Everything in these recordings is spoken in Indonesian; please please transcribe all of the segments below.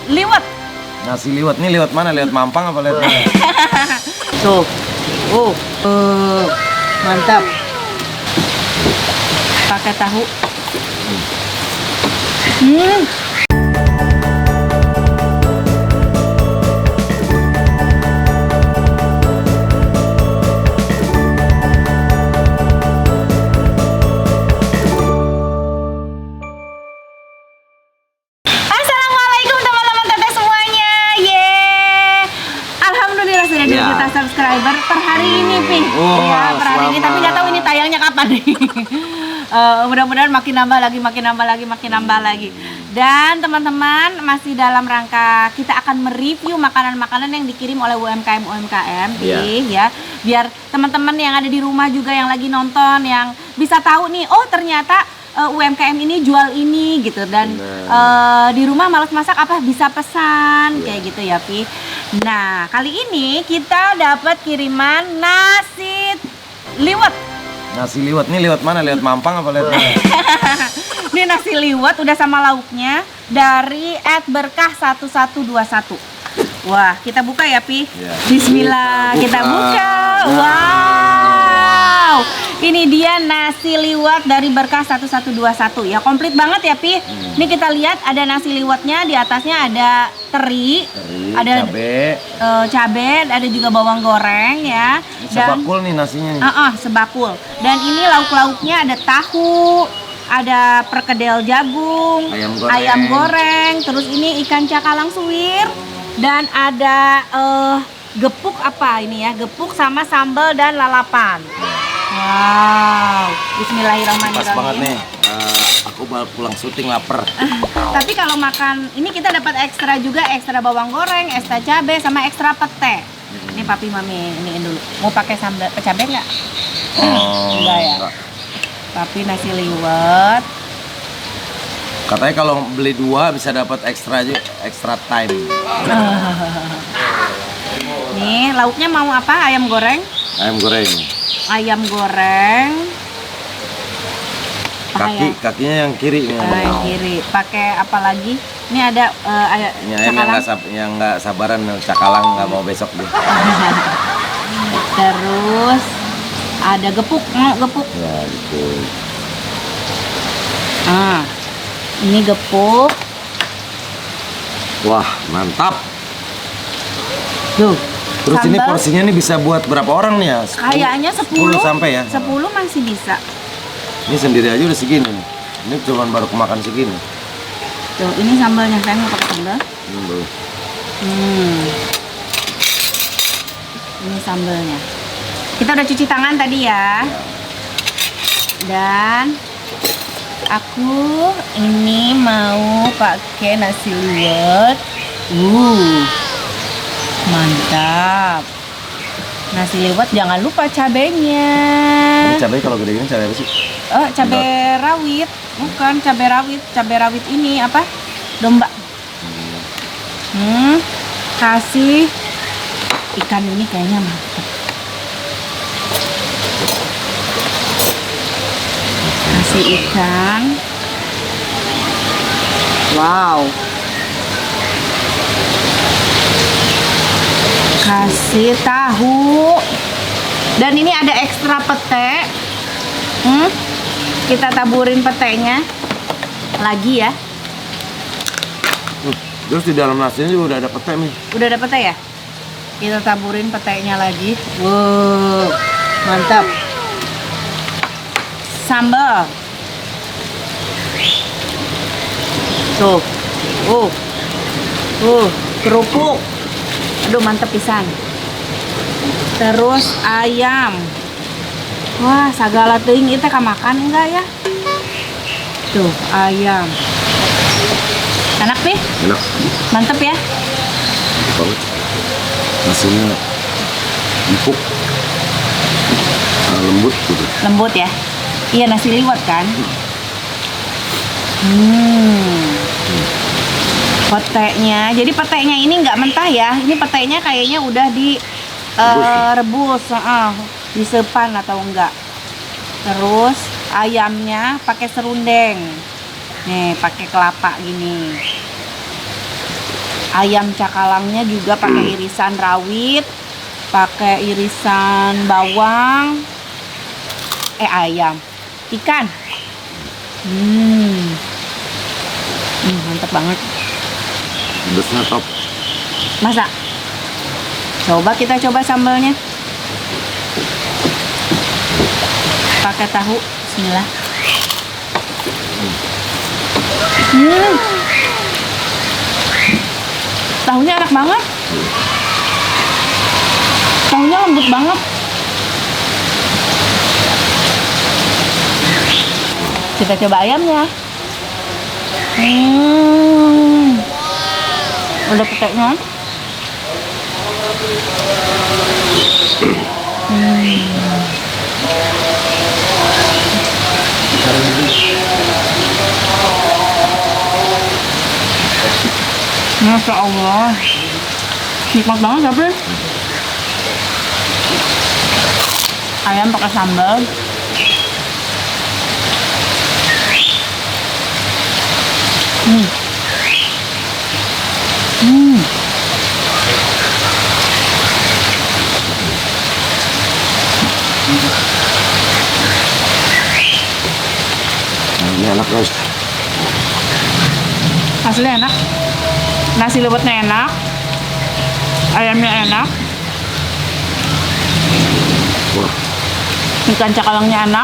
liwet. Nasi liwet nih liwet mana? Liwet Mampang apa liwet mana? Tuh. Mantap. Pakai tahu. Assalamualaikum teman-teman teteh semuanya. Alhamdulillah sudah 2 juta subscriber per hari ini, Pi. Ya, per hari ini, tapi nggak tahu ini tayangnya kapan nih. Mudah-mudahan makin nambah lagi. Dan teman-teman masih dalam rangka kita akan mereview makanan-makanan yang dikirim oleh UMKM, ya. Biar teman-teman yang ada di rumah juga yang lagi nonton yang bisa tahu nih, oh ternyata UMKM ini jual ini gitu, dan di rumah malas masak apa bisa pesan kayak gitu ya, Pi. Nah, kali ini kita dapat kiriman nasi liwet. Nasi liwet nih liwet mana? Liwet Mampang apa liwet mana? Ini nasi liwet udah sama lauknya dari @berkah1121. Wah, kita buka ya, Pi. Ya. Bismillah, kita buka. Wow. Ini dia nasi liwet dari Berkah1121 ya, komplit banget ya, Pi. Ini kita lihat ada nasi liwetnya, di atasnya ada teri, ada cabe, ada juga bawang goreng ya. Sebakul nih nasinya nih. Sebakul. Dan ini lauk-lauknya ada tahu, ada perkedel jagung, ayam goreng, terus ini ikan cakalang suwir, dan ada gepuk apa ini ya, gepuk sama sambal dan lalapan. Wow, bismillahirrahmanirrahim. Pas banget nih, aku baru pulang syuting lapar. Tapi kalau makan ini kita dapat ekstra juga, ekstra bawang goreng, ekstra cabai, sama ekstra pete. Ini papi mami iniin dulu. Mau pakai sambal cabai nggak? Enggak ya. Tapi nasi liwet. Katanya kalau beli 2 bisa dapat ekstra aja, ekstra time. Nih lauknya mau apa? Ayam goreng. Ayam goreng. Kakinya yang kiri nih. Yang kiri. Pakai apa lagi? Ini ada ini ayam yang nggak sabaran, cakalang nggak mau besok deh. Terus ada gepuk. Ya gitu. Ini gepuk. Wah, mantap. Tuh. Terus sambal. Ini porsinya nih bisa buat berapa orang nih ya? Kayaknya 10 sampai ya? 10 masih bisa. Ini sendiri aja udah segini nih. Ini cuma baru kemakan segini. Tuh, ini sambalnya, saya mau pakai sambal. Ini sambalnya. Kita udah cuci tangan tadi ya. Dan aku ini mau pakai nasi liwet. Mantap. Nasi liwet jangan lupa cabenya. Ini cabai kalau gede gini cabai apa sih? Cabai rawit. Bukan cabai rawit. Cabai rawit ini apa? Domba. Kasih ikan ini kayaknya mantap. Kasih ikan. Wow. Kasih tahu. Dan ini ada ekstra pete. Kita taburin petenya lagi ya. Terus di dalam nasinya juga udah ada pete nih. Udah ada pete ya? Kita taburin petenya lagi. Wow, mantap. Sambal. Tuh. Kerupuk. Aduh, mantep pisan. Terus ayam. Wah, sagala teuing ieu teh kamakan enggak ya? Tuh, ayam. Enak, Pi? Enak. Mantep ya? Banget. Nasinya empuk. Lembut gitu. Lembut ya? Iya, nasi liwet kan? Petenya, jadi petenya ini nggak mentah ya, ini petenya kayaknya udah di rebus, disepan atau enggak. Terus ayamnya pakai serundeng, nih pakai kelapa gini. Ayam cakalangnya juga pakai irisan rawit, pakai irisan bawang. Ayam, ikan. Mantap banget. Pedesnya top. Masa? Kita coba sambalnya. Pakai tahu. Bismillah. Tahunya enak banget. Tahunya lembut banget. Kita coba ayamnya. Udah peteknya. Masya Allah, nikmat banget tapi ayam pakai sambal. Ini enak guys. Asli enak. Nasi liwetnya enak, ayamnya enak, Wah, ikan cakalangnya enak.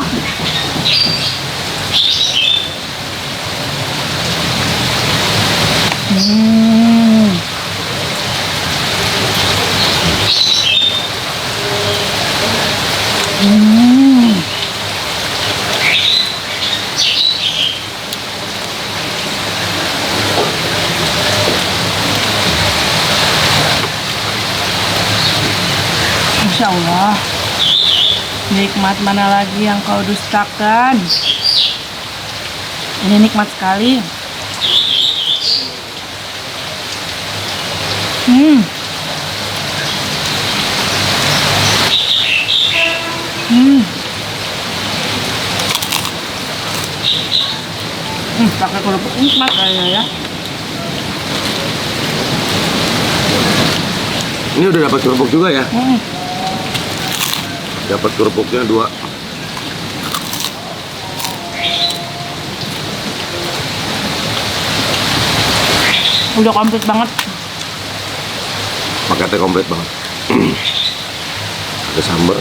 Masya Allah, nikmat mana lagi yang kau dustakan? Ini nikmat sekali. Pakai kerupuk nikmat kayaknya ya. ini udah dapat kerupuk juga ya. Dapat kerupuknya 2. Udah komplit banget. Paketnya komplit banget. Ada sambal.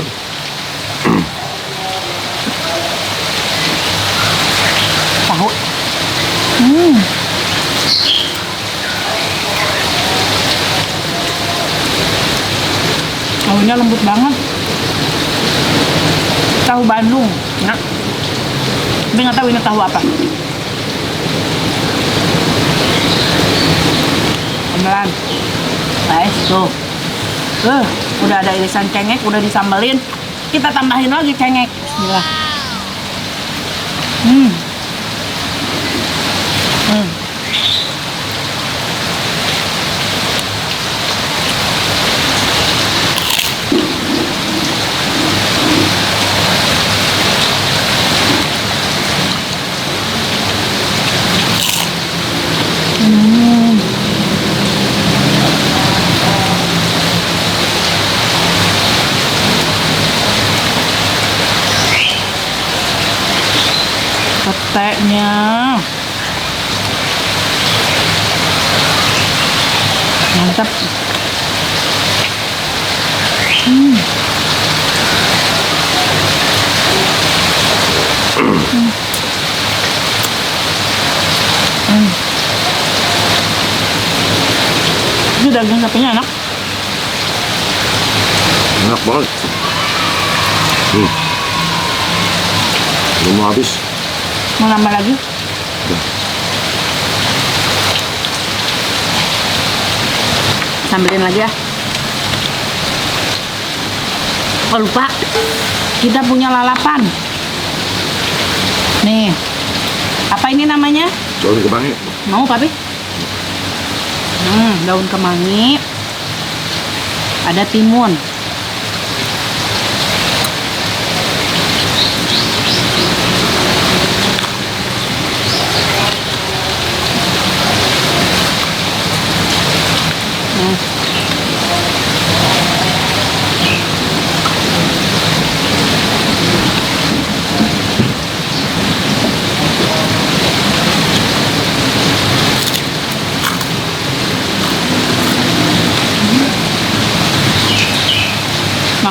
Tahu. Tahunya lembut banget. Tahu Bandung. Nah, tapi nggak tahu ini tahu apa. Beneran. Guys, tuh. Udah ada irisan cengek, udah disambelin. Kita tambahin lagi cengek. Bismillah. Peteknya mantap. Ini daging sapinya enak. Enak banget. Belum mau habis. Mau nambah lagi? Sambelin lagi ya. Oh lupa, kita punya lalapan. Nih, apa ini namanya? Daun kemangi. Mau papi? Daun kemangi. Ada timun.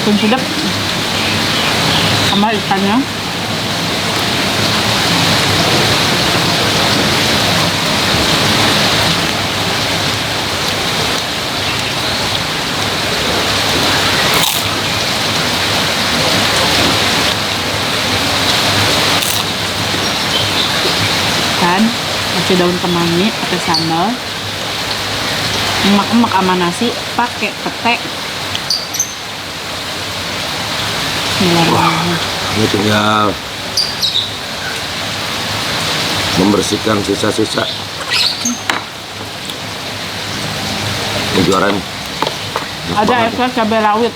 Makin sedap sama ikannya. Dan kasih daun kemangi pakai sambal, emak-emak sama nasi pakai pete. Bismillahirrahmanirrahim. Ini tinggal membersihkan sisa-sisa. Ini juara nih. Ada ekstrak cabai rawit.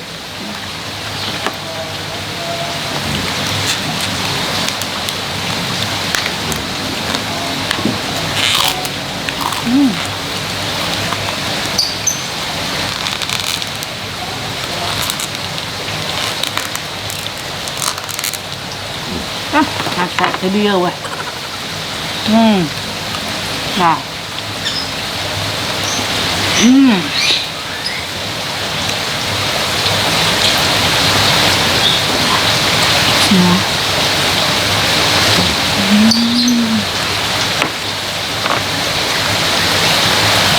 Rasa itu dia weh. Nah. Nah.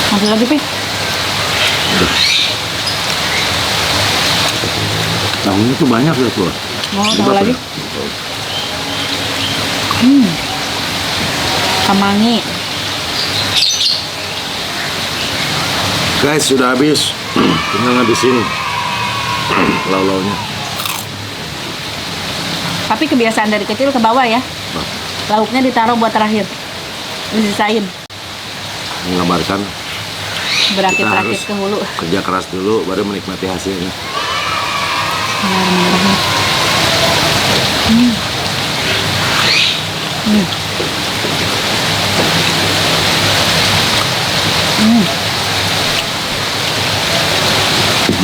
Masih lagi, Pi? Tahunya tuh banyak ya tuh. Mau tambah lagi? Kemangi. Guys, sudah habis. Tinggal ngabisin lauk-lauknya. Tapi kebiasaan dari kecil ke bawah ya. Lauknya ditaruh buat terakhir. Disisain. Mengabarkan Berakit-rakit ke hulu. kerja keras dulu, baru menikmati hasilnya.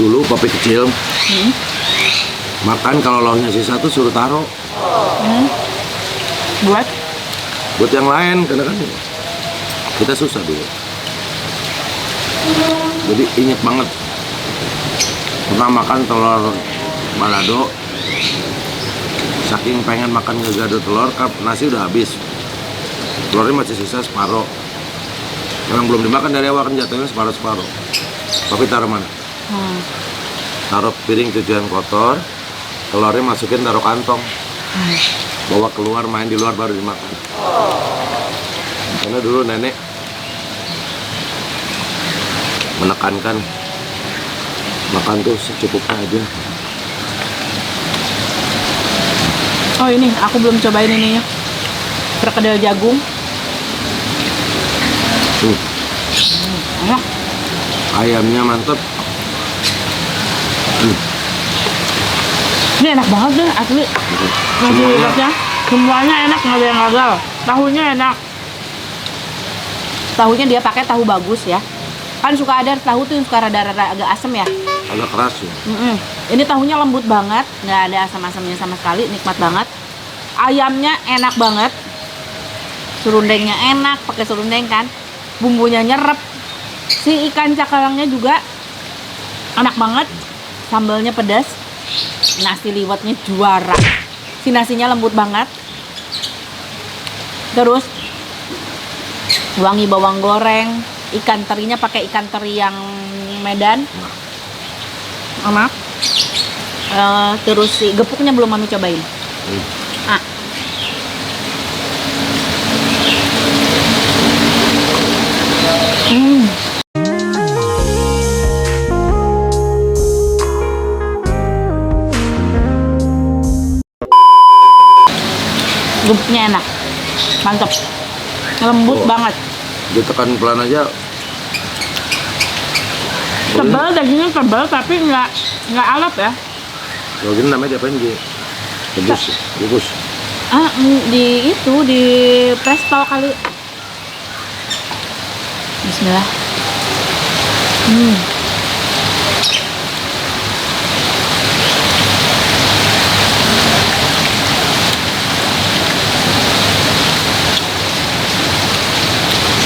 Dulu papi kecil makan kalau lauknya sisa tuh suruh taruh buat yang lain, karena kan kita susah dulu. Jadi inget banget pernah makan telur balado, saking pengen makan ngegado telur, nasi udah habis, telurnya masih sisa separuh, yang belum dimakan dari awal kan jatuhnya separuh-separuh. Papi taruh mana? Taruh piring cucian kotor, telurnya masukin taruh kantong, bawa keluar, main di luar baru dimakan. Karena dulu nenek menekankan makan tuh secukupnya aja. Oh ini, aku belum cobain ininya. Perkedel jagung. Enak. Ayamnya mantep. Ini enak banget deh, asli. Nasi liwetnya semuanya enak, nggak ada yang gagal. Tahunya enak. Tahunya dia pakai tahu bagus ya. Kan suka ada tahu tuh yang suka rada-rada agak asem ya. Agak keras ya. Ini tahunya lembut banget, nggak ada asam-asamnya sama sekali, nikmat banget. Ayamnya enak banget. Serundengnya enak, pakai serundeng kan. Bumbunya nyerep. Si ikan cakalangnya juga enak banget. Sambalnya pedas. Nasi liwetnya juara. Si nasinya lembut banget. Terus wangi bawang goreng, ikan terinya pakai ikan teri yang Medan. Enak. Terus si gepuknya belum mami cobain. Gepuknya enak, mantap, lembut banget. Ditekan pelan aja. Tebal, dagingnya tebal tapi nggak alot ya. Kalau gini namanya diapain Ji? Rebus, rebus. Di itu di presto kali. Bismillah.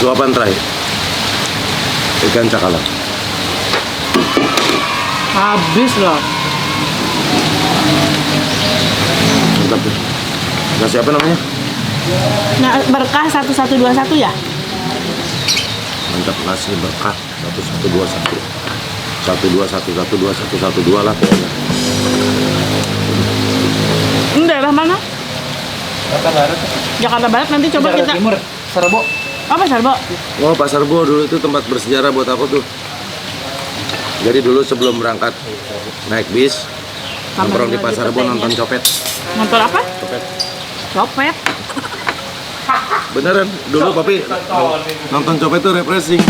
Suapan terakhir ikan cakalang. Habis loh. Mantap tuh. Nasi apa namanya? Nah, berkah 1121 ya? Mantap, nasi berkah 1121. 12112112 lah pokoknya. Ini daerah mana? Jakarta Barat. Jakarta Barat. Nanti coba Jakarta kita. Timur, Serbo. Apa Sarbo? Oh, Pasar Bo dulu itu tempat bersejarah buat aku tuh. Jadi dulu sebelum berangkat naik bis, nongkrong di Pasar Bo nonton copet. Nonton apa? Copet. Copet. Beneran, dulu papi nonton copet tuh refreshing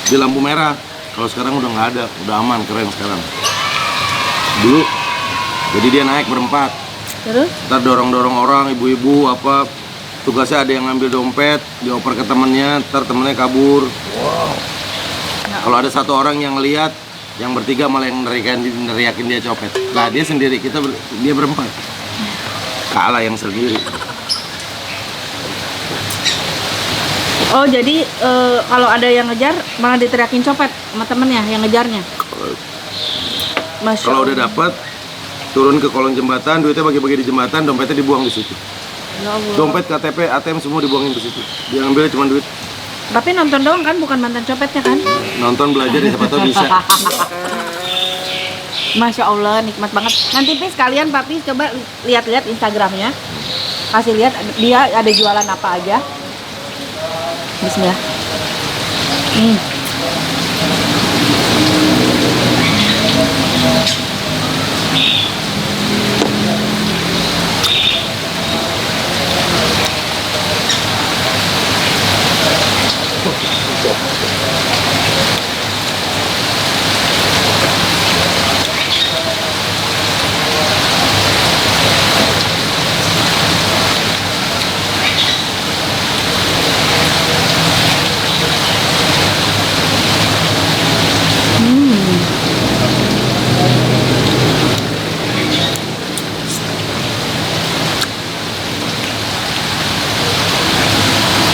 di lampu merah. Kalau sekarang udah nggak ada, udah aman, keren sekarang. Dulu, jadi dia naik berempat. Terus? Ntar dorong-dorong orang, ibu-ibu apa, tugasnya ada yang ngambil dompet, dioper ke temennya, ntar temennya kabur. Kalau ada satu orang yang lihat, yang bertiga malah yang neriakin dia copet. Nah dia sendiri, dia berempat. Kalah yang sendiri. Oh jadi kalau ada yang ngejar malah diteriakin copet sama temennya yang ngejarnya. Masya Kalau udah Allah. dapat, turun ke kolong jembatan, duitnya bagi-bagi di jembatan, dompetnya dibuang di situ. Ya Allah. Dompet, KTP, ATM semua dibuangin ke situ. Dia ngambilnya cuma duit. Tapi nonton doang kan, bukan mantan copetnya kan? Nonton belajar ya siapa tahu bisa. Masya Allah, nikmat banget. Nanti Pis kalian Papi coba lihat-lihat Instagramnya. Kasih lihat dia ada jualan apa aja. Bismillah.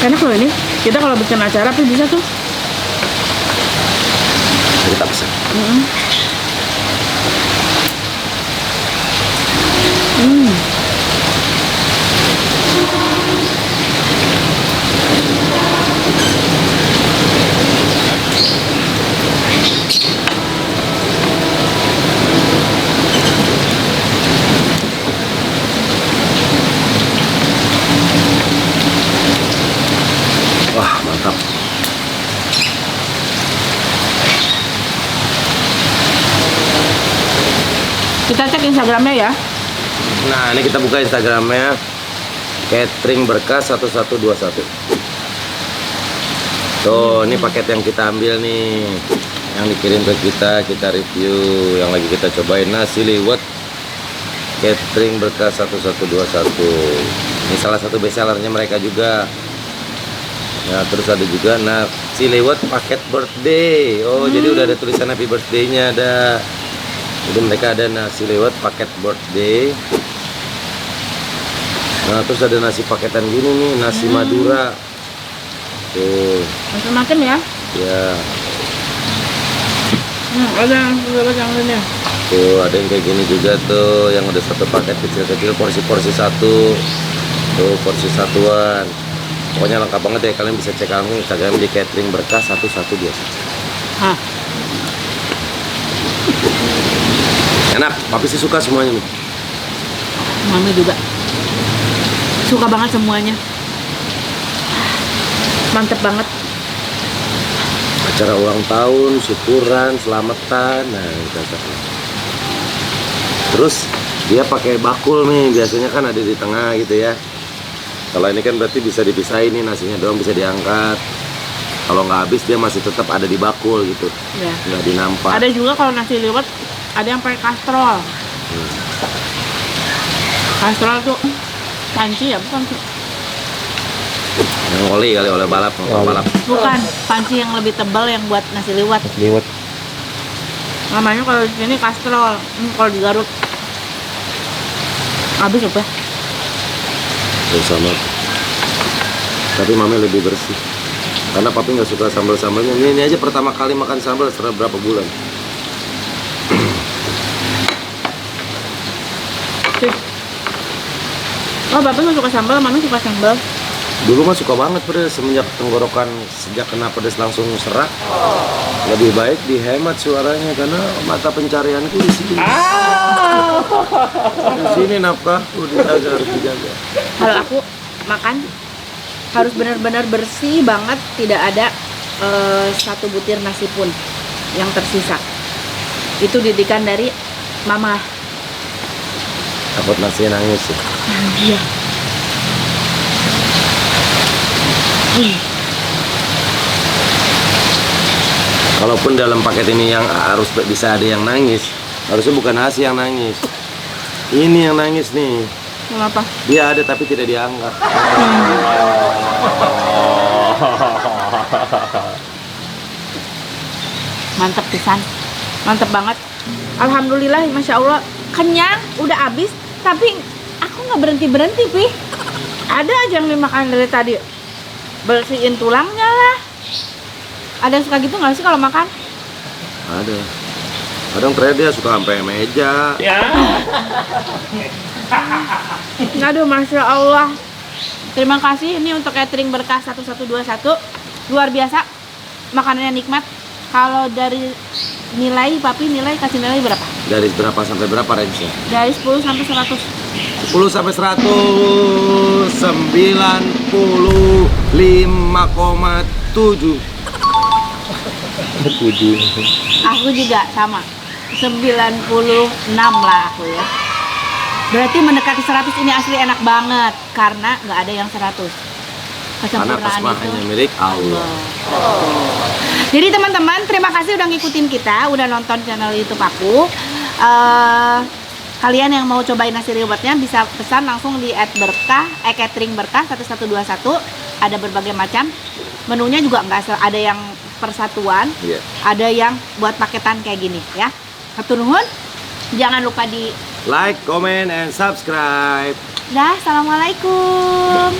Enak loh ini. Kita kalau bikin acara tuh bisa tuh. Kita bisa. Wah, mantap. Kita cek Instagramnya ya. Nah, ini kita buka Instagramnya Catering Berkah 1121. Tuh, ini paket yang kita ambil nih, yang dikirim ke kita review, yang lagi kita cobain nasi liwet Catering Berkah 1121. Ini salah satu bestsellernya mereka juga. Ya, terus ada juga nasi liwet paket birthday. Oh, jadi udah ada tulisan happy birthday-nya ada. Jadi mereka ada nasi liwet paket birthday. Nah, terus ada nasi paketan gini nih, nasi Madura. Tuh, Macam-macam ya. ya. Ada yang ini. Tuh, ada yang kayak gini juga tuh, yang udah satu paket kecil-kecil, porsi-porsi satu. Tuh, porsi satuan. Pokoknya lengkap banget ya, kalian bisa cek langsung Instagram di Catering Berkah 1121. Hah. Enak, papi sih suka semuanya nih. Mami juga suka banget semuanya. Mantep banget. Acara ulang tahun, syukuran, selamatan, nah itu cocok. Terus dia pakai bakul nih, biasanya kan ada di tengah gitu ya. Kalau ini kan berarti bisa dipisahin nih, nasinya doang bisa diangkat. Kalau nggak habis dia masih tetap ada di bakul gitu, Ya. nggak dinampak. Ada juga kalau nasi liwet ada yang pakai kastrol. Kastrol tuh panci ya, bukan sih? Yang oli kali, oleh balap, balap. Bukan, panci yang lebih tebal yang buat nasi liwet. Liwet. Namanya kalau di sini kastrol. Kalau di Garut habis apa? Terus sama. Tapi mami lebih bersih. Karena papi nggak suka sambal-sambalnya. Ini aja pertama kali makan sambal setelah berapa bulan. Sih, Oh, Bapak nggak suka sambal, Mami suka sambal. Dulu mah suka banget pedas, semenjak tenggorokan sejak kena pedas langsung serak. Lebih baik dihemat suaranya karena mata pencarianku di sini. Di sini nafkahku dijaga, harus dijaga. Kalau aku makan harus benar-benar bersih banget, tidak ada satu butir nasi pun yang tersisa. Itu didikan dari Mama. Takut nasi nangis ya. Iya. Kalaupun dalam paket ini yang harus bisa ada yang nangis, harusnya bukan nasi yang nangis. Ini yang nangis nih. Kenapa? Dia ada tapi tidak diangkat. Mantep pisan, mantep banget. Alhamdulillah, masya Allah, kenyang, udah habis. Tapi aku nggak berhenti Pi. Ada aja yang dimakan dari tadi. Bersihin tulangnya lah. Ada yang suka gitu nggak sih kalau makan? Ada. Kadang terakhir dia suka sampai meja. Ya. Aduh, masya Allah. Terima kasih ini untuk catering berkah 1121. Luar biasa, makanannya nikmat. Kalau dari nilai, Papi kasih nilai berapa? Dari berapa sampai berapa range-nya? Dari 10 sampai 100. 10 sampai 100, 95,7. 7. Aku juga sama 96 lah aku ya. Berarti mendekati 100 ini asli enak banget. Karena nggak ada yang 100. Karena Kesempurnaan hanya itu milik Allah. Jadi teman-teman, terima kasih udah ngikutin kita, udah nonton channel YouTube aku. Kalian yang mau cobain nasi liwetnya bisa pesan langsung di @berkah, catering berkah 1121. Ada berbagai macam. Menunya juga nggak ada yang persatuan, ada yang buat paketan kayak gini ya. Hatur nuhun. Jangan lupa di Like, comment, and subscribe. Dah, assalamualaikum.